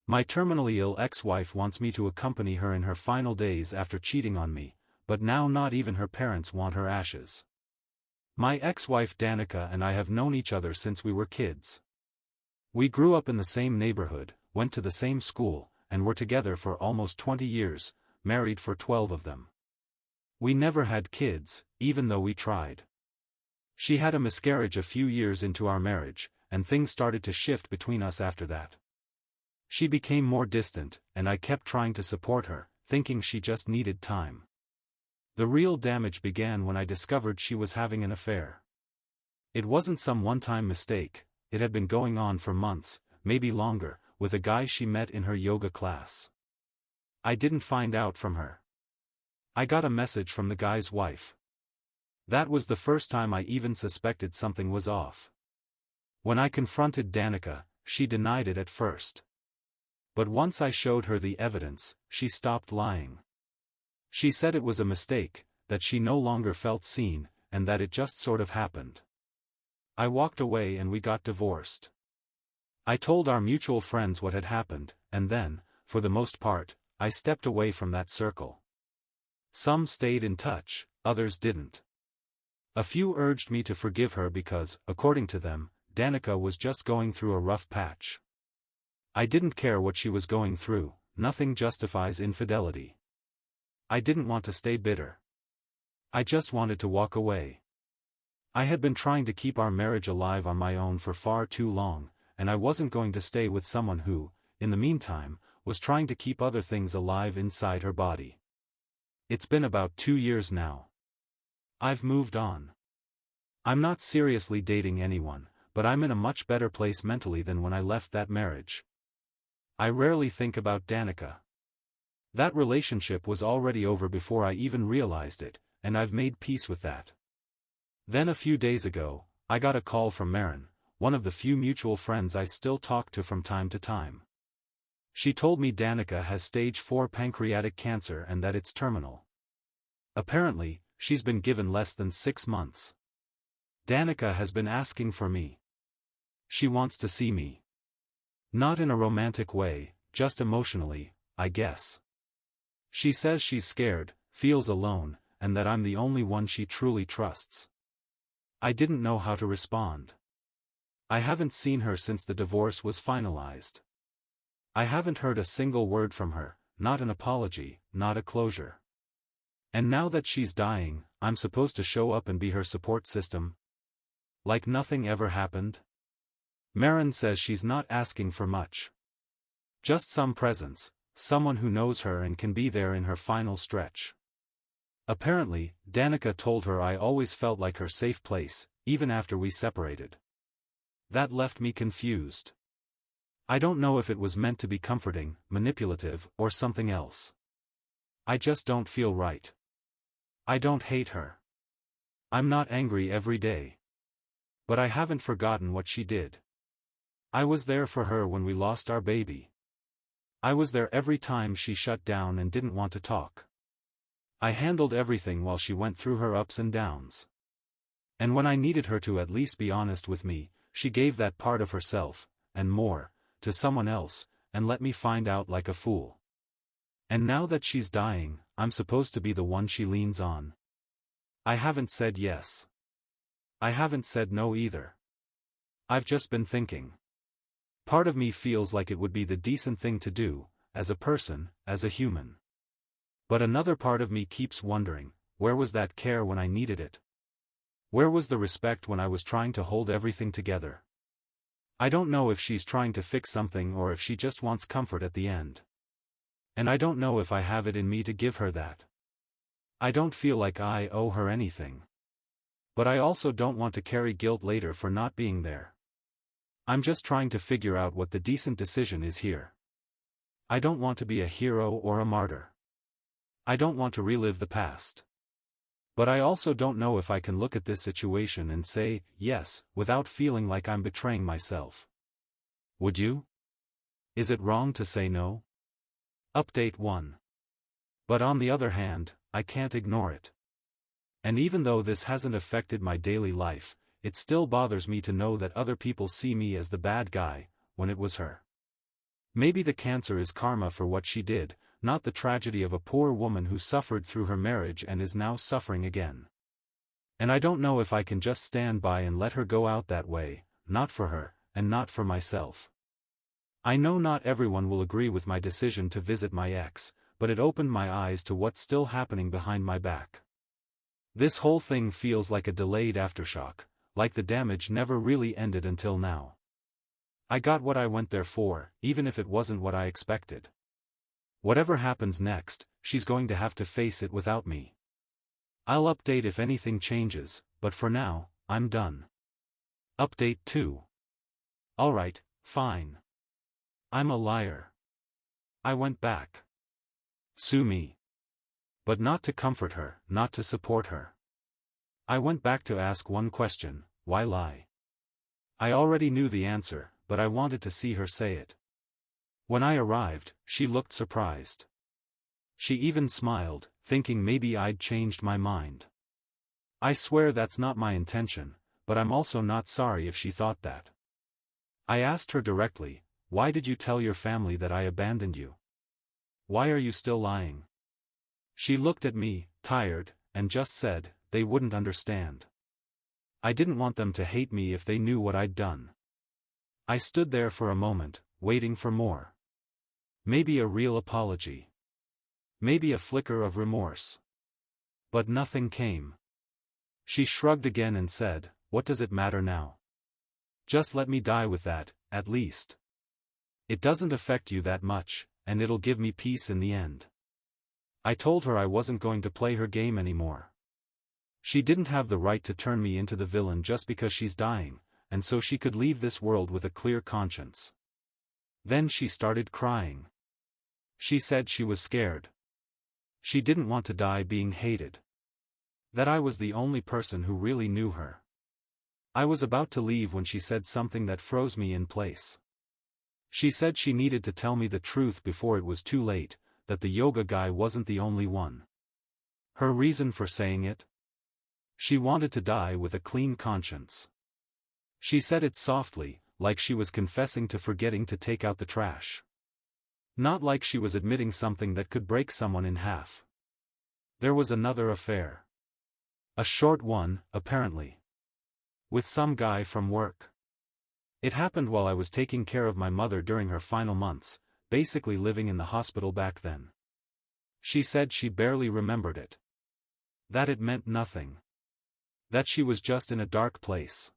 My terminally ill ex-wife wants me to accompany her in her final days after cheating on me, but now not even her parents want her ashes. My ex-wife Danica and I have known each other since we were kids. We grew up in the same neighborhood, went to the same school, and were together for almost 20 years, married for 12 of them. We never had kids, even though we tried. She had a miscarriage a few years into our marriage, and things started to shift between us after that. She became more distant, and I kept trying to support her, thinking she just needed time. The real damage began when I discovered she was having an affair. It wasn't some one-time mistake, it had been going on for months, maybe longer, with a guy she met in her yoga class. I didn't find out from her. I got a message from the guy's wife. That was the first time I even suspected something was off. When I confronted Danica, she denied it at first. But once I showed her the evidence, she stopped lying. She said it was a mistake, that she no longer felt seen, and that it just sort of happened. I walked away and we got divorced. I told our mutual friends what had happened, and then, for the most part, I stepped away from that circle. Some stayed in touch, others didn't. A few urged me to forgive her because, according to them, Danica was just going through a rough patch. I didn't care what she was going through, nothing justifies infidelity. I didn't want to stay bitter. I just wanted to walk away. I had been trying to keep our marriage alive on my own for far too long, and I wasn't going to stay with someone who, in the meantime, was trying to keep other things alive inside her body. It's been about 2 years now. I've moved on. I'm not seriously dating anyone, but I'm in a much better place mentally than when I left that marriage. I rarely think about Danica. That relationship was already over before I even realized it, and I've made peace with that. Then a few days ago, I got a call from Marin, one of the few mutual friends I still talk to from time to time. She told me Danica has stage 4 pancreatic cancer and that it's terminal. Apparently, she's been given less than 6 months. Danica has been asking for me. She wants to see me. Not in a romantic way, just emotionally, I guess. She says she's scared, feels alone, and that I'm the only one she truly trusts. I didn't know how to respond. I haven't seen her since the divorce was finalized. I haven't heard a single word from her, not an apology, not a closure. And now that she's dying, I'm supposed to show up and be her support system? Like nothing ever happened? Marin says she's not asking for much. Just some presence, someone who knows her and can be there in her final stretch. Apparently, Danica told her I always felt like her safe place, even after we separated. That left me confused. I don't know if it was meant to be comforting, manipulative, or something else. I just don't feel right. I don't hate her. I'm not angry every day. But I haven't forgotten what she did. I was there for her when we lost our baby. I was there every time she shut down and didn't want to talk. I handled everything while she went through her ups and downs. And when I needed her to at least be honest with me, she gave that part of herself, and more, to someone else, and let me find out like a fool. And now that she's dying, I'm supposed to be the one she leans on. I haven't said yes. I haven't said no either. I've just been thinking. Part of me feels like it would be the decent thing to do, as a person, as a human. But another part of me keeps wondering, where was that care when I needed it? Where was the respect when I was trying to hold everything together? I don't know if she's trying to fix something or if she just wants comfort at the end. And I don't know if I have it in me to give her that. I don't feel like I owe her anything. But I also don't want to carry guilt later for not being there. I'm just trying to figure out what the decent decision is here. I don't want to be a hero or a martyr. I don't want to relive the past. But I also don't know if I can look at this situation and say, yes, without feeling like I'm betraying myself. Would you? Is it wrong to say no? Update 1. But on the other hand, I can't ignore it. And even though this hasn't affected my daily life, it still bothers me to know that other people see me as the bad guy, when it was her. Maybe the cancer is karma for what she did, not the tragedy of a poor woman who suffered through her marriage and is now suffering again. And I don't know if I can just stand by and let her go out that way, not for her, and not for myself. I know not everyone will agree with my decision to visit my ex, but it opened my eyes to what's still happening behind my back. This whole thing feels like a delayed aftershock, like the damage never really ended until now. I got what I went there for, even if it wasn't what I expected. Whatever happens next, she's going to have to face it without me. I'll update if anything changes, but for now, I'm done. Update 2. Alright, fine. I'm a liar. I went back. Sue me. But not to comfort her, not to support her. I went back to ask one question: why lie? I already knew the answer, but I wanted to see her say it. When I arrived, she looked surprised. She even smiled, thinking maybe I'd changed my mind. I swear that's not my intention, but I'm also not sorry if she thought that. I asked her directly, why did you tell your family that I abandoned you? Why are you still lying? She looked at me, tired, and just said, they wouldn't understand. I didn't want them to hate me if they knew what I'd done. I stood there for a moment, waiting for more. Maybe a real apology. Maybe a flicker of remorse. But nothing came. She shrugged again and said, what does it matter now? Just let me die with that, at least. It doesn't affect you that much, and it'll give me peace in the end. I told her I wasn't going to play her game anymore. She didn't have the right to turn me into the villain just because she's dying, and so she could leave this world with a clear conscience. Then she started crying. She said she was scared. She didn't want to die being hated. That I was the only person who really knew her. I was about to leave when she said something that froze me in place. She said she needed to tell me the truth before it was too late, that the yoga guy wasn't the only one. Her reason for saying it? She wanted to die with a clean conscience. She said it softly, like she was confessing to forgetting to take out the trash. Not like she was admitting something that could break someone in half. There was another affair. A short one, apparently. With some guy from work. It happened while I was taking care of my mother during her final months, basically living in the hospital back then. She said she barely remembered it. That it meant nothing. That she was just in a dark place.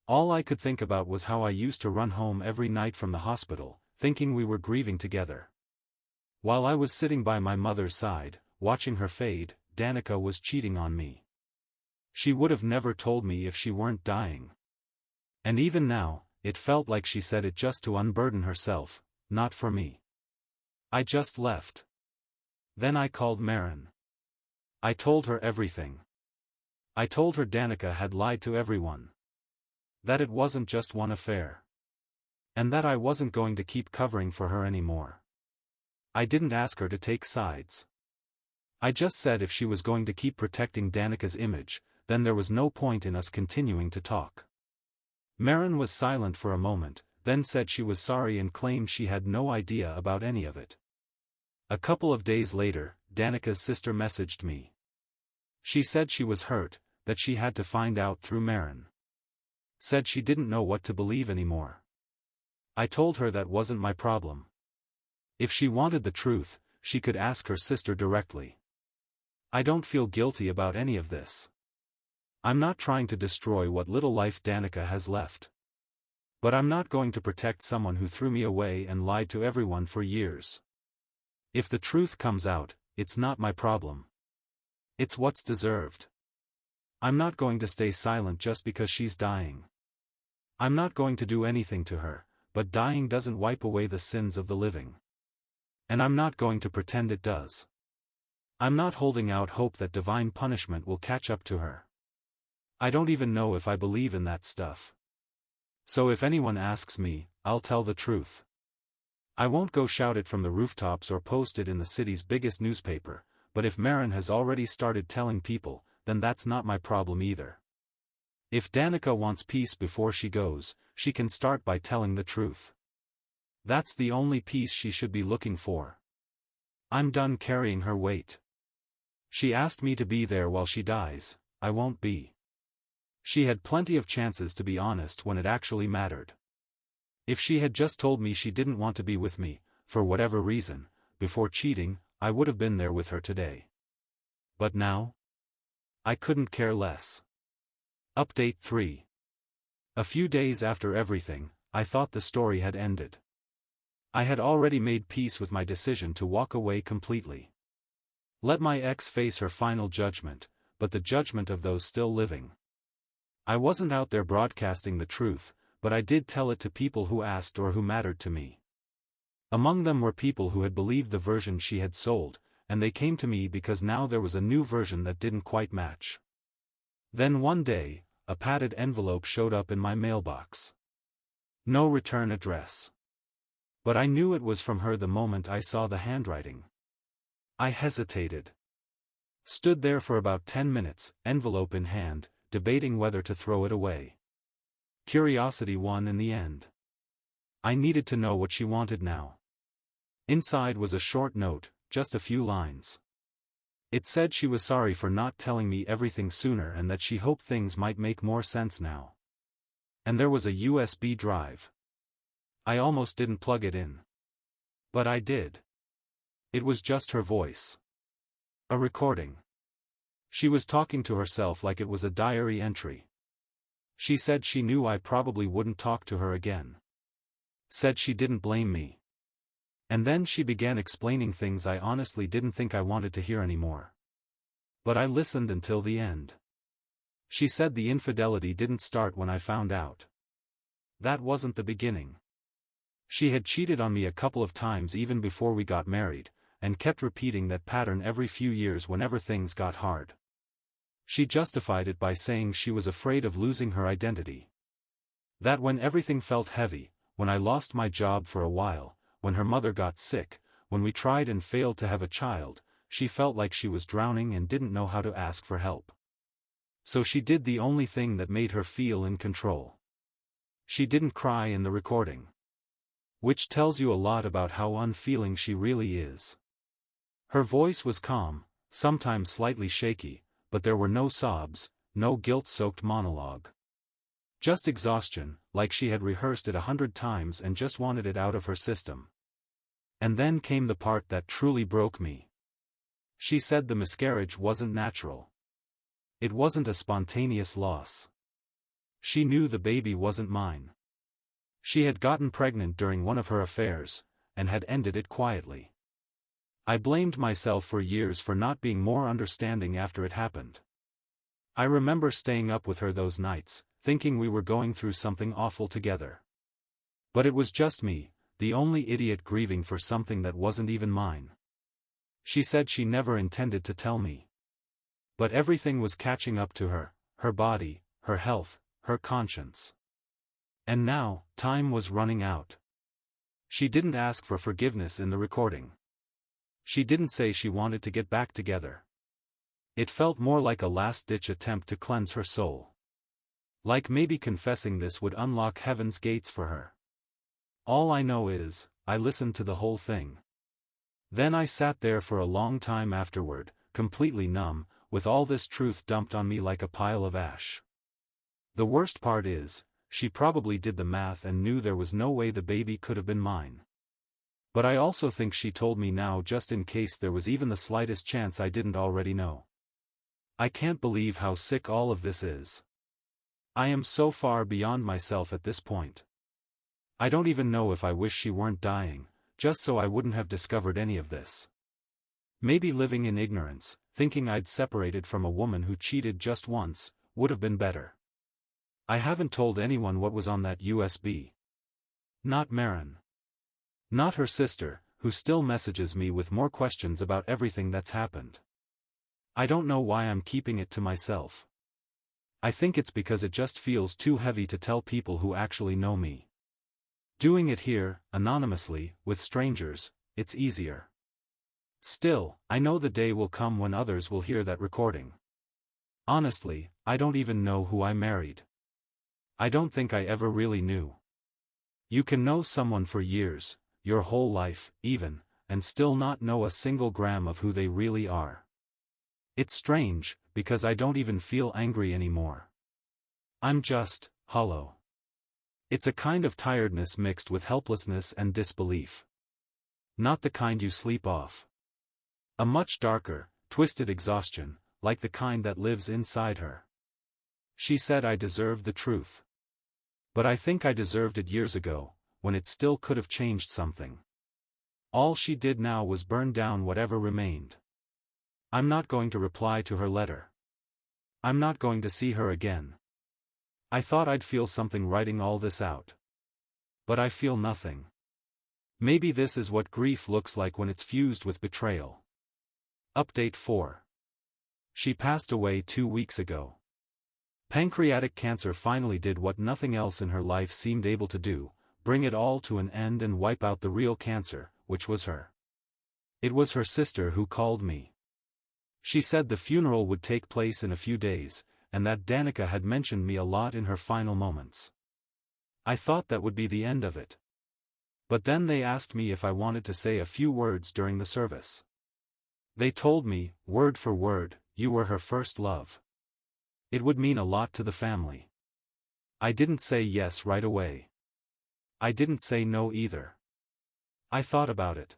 All I could think about was how I used to run home every night from the hospital, thinking we were grieving together. While I was sitting by my mother's side, watching her fade, Danica was cheating on me. She would have never told me if she weren't dying. And even now, it felt like she said it just to unburden herself, not for me. I just left. Then I called Marin. I told her everything. I told her Danica had lied to everyone. That it wasn't just one affair. And that I wasn't going to keep covering for her anymore. I didn't ask her to take sides. I just said if she was going to keep protecting Danica's image, then there was no point in us continuing to talk. Marin was silent for a moment, then said she was sorry and claimed she had no idea about any of it. A couple of days later, Danica's sister messaged me. She said she was hurt, that she had to find out through Marin. Said she didn't know what to believe anymore. I told her that wasn't my problem. If she wanted the truth, she could ask her sister directly. I don't feel guilty about any of this. I'm not trying to destroy what little life Danica has left. But I'm not going to protect someone who threw me away and lied to everyone for years. If the truth comes out, it's not my problem. It's what's deserved. I'm not going to stay silent just because she's dying. I'm not going to do anything to her, but dying doesn't wipe away the sins of the living. And I'm not going to pretend it does. I'm not holding out hope that divine punishment will catch up to her. I don't even know if I believe in that stuff. So if anyone asks me, I'll tell the truth. I won't go shout it from the rooftops or post it in the city's biggest newspaper, but if Marin has already started telling people, then that's not my problem either. If Danica wants peace before she goes, she can start by telling the truth. That's the only piece she should be looking for. I'm done carrying her weight. She asked me to be there while she dies. I won't be. She had plenty of chances to be honest when it actually mattered. If she had just told me she didn't want to be with me, for whatever reason, before cheating, I would have been there with her today. But now? I couldn't care less. Update 3. A few days after everything, I thought the story had ended. I had already made peace with my decision to walk away completely. Let my ex face her final judgment, but the judgment of those still living. I wasn't out there broadcasting the truth, but I did tell it to people who asked or who mattered to me. Among them were people who had believed the version she had sold, and they came to me because now there was a new version that didn't quite match. Then one day, a padded envelope showed up in my mailbox. No return address. But I knew it was from her the moment I saw the handwriting. I hesitated. Stood there for about 10 minutes, envelope in hand, debating whether to throw it away. Curiosity won in the end. I needed to know what she wanted now. Inside was a short note, just a few lines. It said she was sorry for not telling me everything sooner and that she hoped things might make more sense now. And there was a USB drive. I almost didn't plug it in. But I did. It was just her voice. A recording. She was talking to herself like it was a diary entry. She said she knew I probably wouldn't talk to her again. Said she didn't blame me. And then she began explaining things I honestly didn't think I wanted to hear anymore. But I listened until the end. She said the infidelity didn't start when I found out. That wasn't the beginning. She had cheated on me a couple of times even before we got married, and kept repeating that pattern every few years whenever things got hard. She justified it by saying she was afraid of losing her identity. That when everything felt heavy, when I lost my job for a while, when her mother got sick, when we tried and failed to have a child, she felt like she was drowning and didn't know how to ask for help. So she did the only thing that made her feel in control. She didn't cry in the recording. Which tells you a lot about how unfeeling she really is. Her voice was calm, sometimes slightly shaky, but there were no sobs, no guilt-soaked monologue. Just exhaustion, like she had rehearsed it 100 times and just wanted it out of her system. And then came the part that truly broke me. She said the miscarriage wasn't natural. It wasn't a spontaneous loss. She knew the baby wasn't mine. She had gotten pregnant during one of her affairs, and had ended it quietly. I blamed myself for years for not being more understanding after it happened. I remember staying up with her those nights, thinking we were going through something awful together. But it was just me, the only idiot grieving for something that wasn't even mine. She said she never intended to tell me. But everything was catching up to her, her body, her health, her conscience. And now, time was running out. She didn't ask for forgiveness in the recording. She didn't say she wanted to get back together. It felt more like a last-ditch attempt to cleanse her soul. Like maybe confessing this would unlock heaven's gates for her. All I know is, I listened to the whole thing. Then I sat there for a long time afterward, completely numb, with all this truth dumped on me like a pile of ash. The worst part is, she probably did the math and knew there was no way the baby could have been mine. But I also think she told me now just in case there was even the slightest chance I didn't already know. I can't believe how sick all of this is. I am so far beyond myself at this point. I don't even know if I wish she weren't dying, just so I wouldn't have discovered any of this. Maybe living in ignorance, thinking I'd separated from a woman who cheated just once, would have been better. I haven't told anyone what was on that USB. Not Marin. Not her sister, who still messages me with more questions about everything that's happened. I don't know why I'm keeping it to myself. I think it's because it just feels too heavy to tell people who actually know me. Doing it here, anonymously, with strangers, it's easier. Still, I know the day will come when others will hear that recording. Honestly, I don't even know who I married. I don't think I ever really knew. You can know someone for years, your whole life, even, and still not know a single gram of who they really are. It's strange, because I don't even feel angry anymore. I'm just hollow. It's a kind of tiredness mixed with helplessness and disbelief. Not the kind you sleep off. A much darker, twisted exhaustion, like the kind that lives inside her. She said I deserved the truth. But I think I deserved it years ago, when it still could have changed something. All she did now was burn down whatever remained. I'm not going to reply to her letter. I'm not going to see her again. I thought I'd feel something writing all this out. But I feel nothing. Maybe this is what grief looks like when it's fused with betrayal. Update 4. She passed away 2 weeks ago. Pancreatic cancer finally did what nothing else in her life seemed able to do, bring it all to an end and wipe out the real cancer, which was her. It was her sister who called me. She said the funeral would take place in a few days, and that Danica had mentioned me a lot in her final moments. I thought that would be the end of it. But then they asked me if I wanted to say a few words during the service. They told me, word for word, you were her first love. It would mean a lot to the family. I didn't say yes right away. I didn't say no either. I thought about it.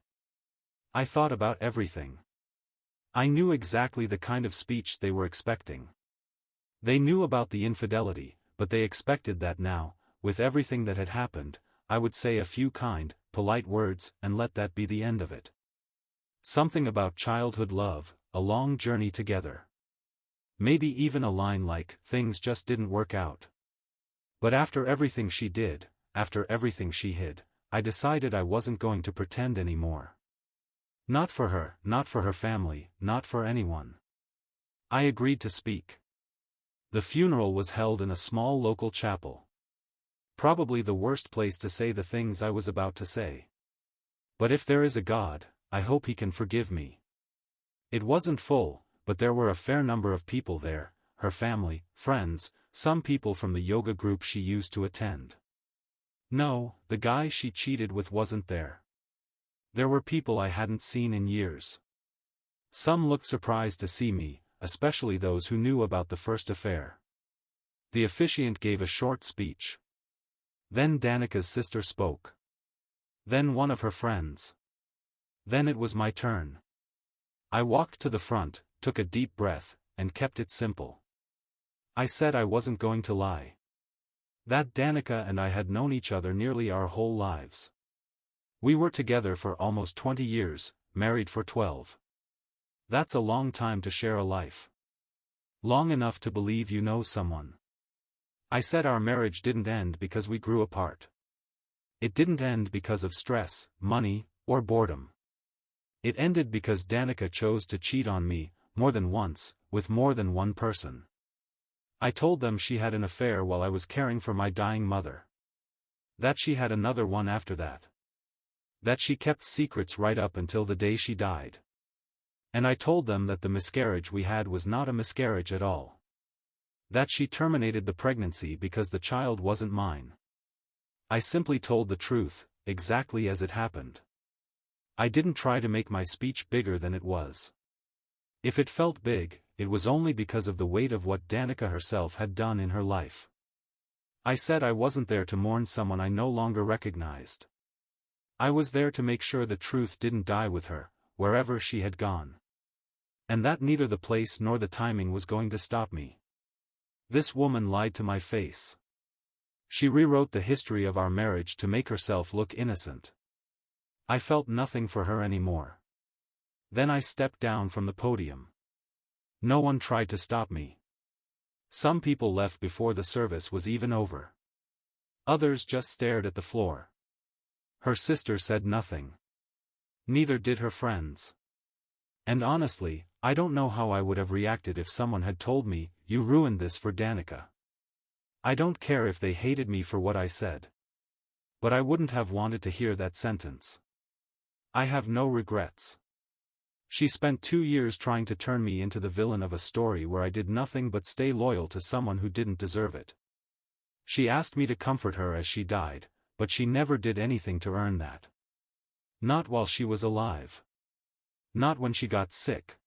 I thought about everything. I knew exactly the kind of speech they were expecting. They knew about the infidelity, but they expected that now, with everything that had happened, I would say a few kind, polite words and let that be the end of it. Something about childhood love, a long journey together. Maybe even a line like, things just didn't work out. But after everything she did, after everything she hid, I decided I wasn't going to pretend anymore. Not for her, not for her family, not for anyone. I agreed to speak. The funeral was held in a small local chapel. Probably the worst place to say the things I was about to say. But if there is a God, I hope he can forgive me. It wasn't full, but there were a fair number of people there, her family, friends, some people from the yoga group she used to attend. No, the guy she cheated with wasn't there. There were people I hadn't seen in years. Some looked surprised to see me, especially those who knew about the first affair. The officiant gave a short speech. Then Danica's sister spoke. Then one of her friends. Then it was my turn. I walked to the front, took a deep breath, and kept it simple. I said I wasn't going to lie. That Danica and I had known each other nearly our whole lives. We were together for almost 20 years, married for 12. That's a long time to share a life. Long enough to believe you know someone. I said our marriage didn't end because we grew apart. It didn't end because of stress, money, or boredom. It ended because Danica chose to cheat on me, more than once, with more than one person. I told them she had an affair while I was caring for my dying mother. That she had another one after that. That she kept secrets right up until the day she died. And I told them that the miscarriage we had was not a miscarriage at all. That she terminated the pregnancy because the child wasn't mine. I simply told the truth, exactly as it happened. I didn't try to make my speech bigger than it was. If it felt big, it was only because of the weight of what Danica herself had done in her life. I said I wasn't there to mourn someone I no longer recognized. I was there to make sure the truth didn't die with her, wherever she had gone. And that neither the place nor the timing was going to stop me. This woman lied to my face. She rewrote the history of our marriage to make herself look innocent. I felt nothing for her anymore. Then I stepped down from the podium. No one tried to stop me. Some people left before the service was even over. Others just stared at the floor. Her sister said nothing. Neither did her friends. And honestly, I don't know how I would have reacted if someone had told me, "You ruined this for Danica." I don't care if they hated me for what I said. But I wouldn't have wanted to hear that sentence. I have no regrets. She spent 2 years trying to turn me into the villain of a story where I did nothing but stay loyal to someone who didn't deserve it. She asked me to comfort her as she died, but she never did anything to earn that. Not while she was alive. Not when she got sick.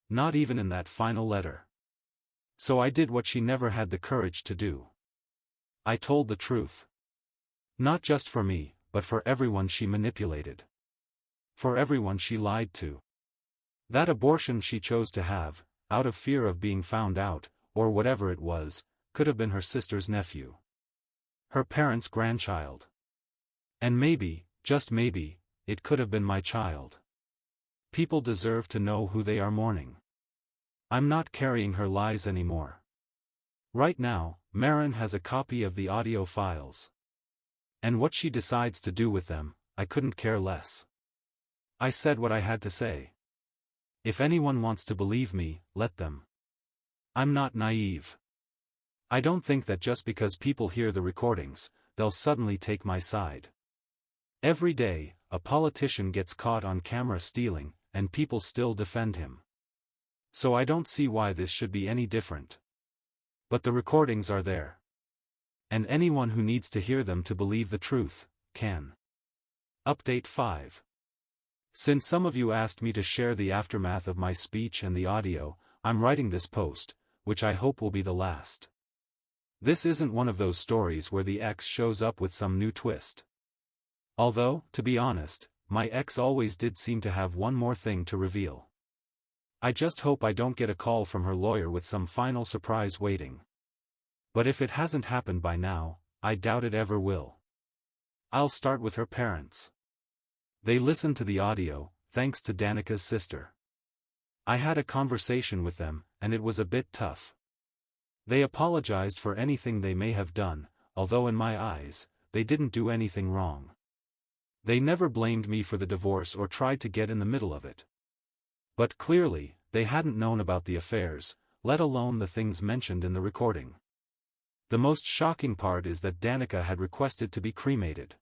Not even in that final letter. So I did what she never had the courage to do. I told the truth. Not just for me, but for everyone she manipulated. For everyone she lied to. That abortion she chose to have, out of fear of being found out, or whatever it was, could have been her sister's nephew. Her parents' grandchild. And maybe, just maybe, it could have been my child. People deserve to know who they are mourning. I'm not carrying her lies anymore. Right now, Marin has a copy of the audio files. And what she decides to do with them, I couldn't care less. I said what I had to say. If anyone wants to believe me, let them. I'm not naive. I don't think that just because people hear the recordings, they'll suddenly take my side. Every day, a politician gets caught on camera stealing, and people still defend him. So I don't see why this should be any different. But the recordings are there. And anyone who needs to hear them to believe the truth, can. Update 5. Since some of you asked me to share the aftermath of my speech and the audio, I'm writing this post, which I hope will be the last. This isn't one of those stories where the ex shows up with some new twist. Although, to be honest, my ex always did seem to have one more thing to reveal. I just hope I don't get a call from her lawyer with some final surprise waiting. But if it hasn't happened by now, I doubt it ever will. I'll start with her parents. They listened to the audio, thanks to Danica's sister. I had a conversation with them, and it was a bit tough. They apologized for anything they may have done, although in my eyes, they didn't do anything wrong. They never blamed me for the divorce or tried to get in the middle of it. But clearly, they hadn't known about the affairs, let alone the things mentioned in the recording. The most shocking part is that Danica had requested to be cremated.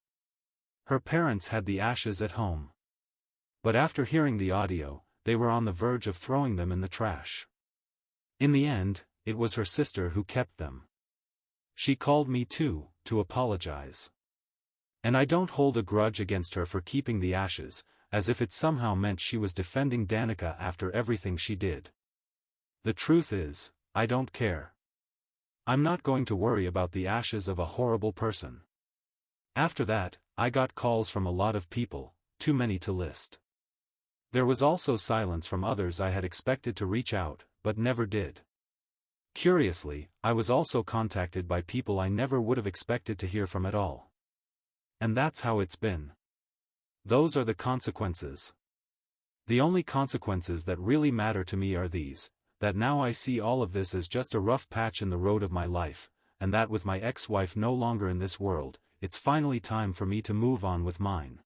Her parents had the ashes at home. But after hearing the audio, they were on the verge of throwing them in the trash. In the end, it was her sister who kept them. She called me too, to apologize. And I don't hold a grudge against her for keeping the ashes, as if it somehow meant she was defending Danica after everything she did. The truth is, I don't care. I'm not going to worry about the ashes of a horrible person. After that, I got calls from a lot of people, too many to list. There was also silence from others I had expected to reach out, but never did. Curiously, I was also contacted by people I never would have expected to hear from at all. And that's how it's been. Those are the consequences. The only consequences that really matter to me are these, that now I see all of this as just a rough patch in the road of my life, and that with my ex-wife no longer in this world, it's finally time for me to move on with mine.